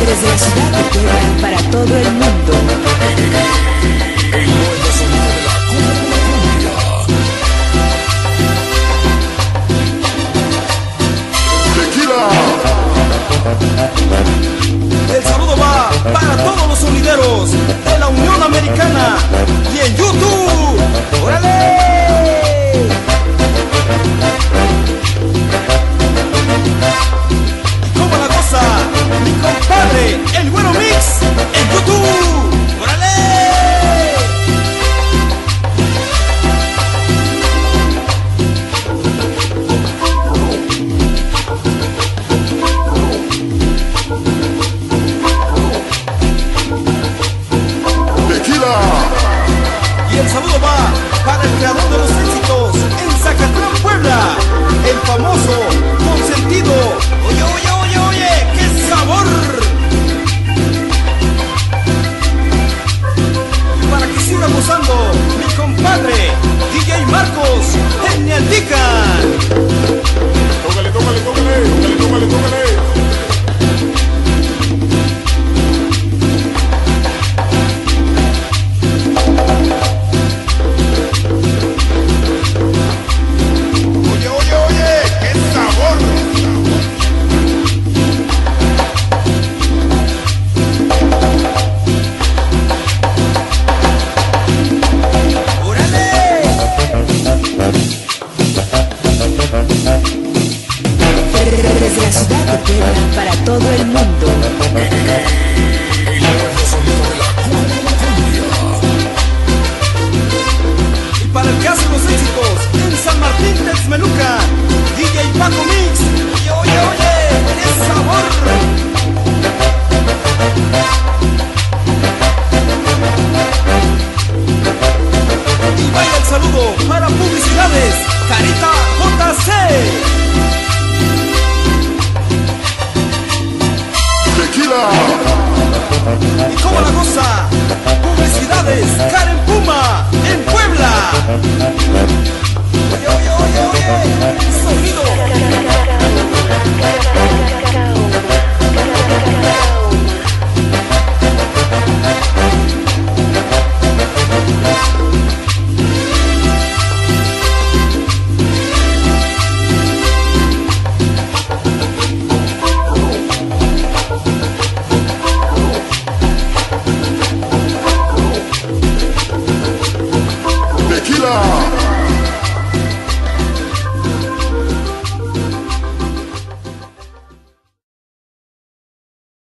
Desde la ciudad de Puebla para todo el mundo. El nuevo sonido de la cumbia. Tequila. El saludo va para todos los sonideros de la Unión Americana y en YouTube. ¡Órale! ¿Cómo la goza mi compadre, el Güero Mix, en YouTube? ¡Órale! Tequila. Y el saludo va para el creador de los éxitos en Zacatlán, Puebla, el famoso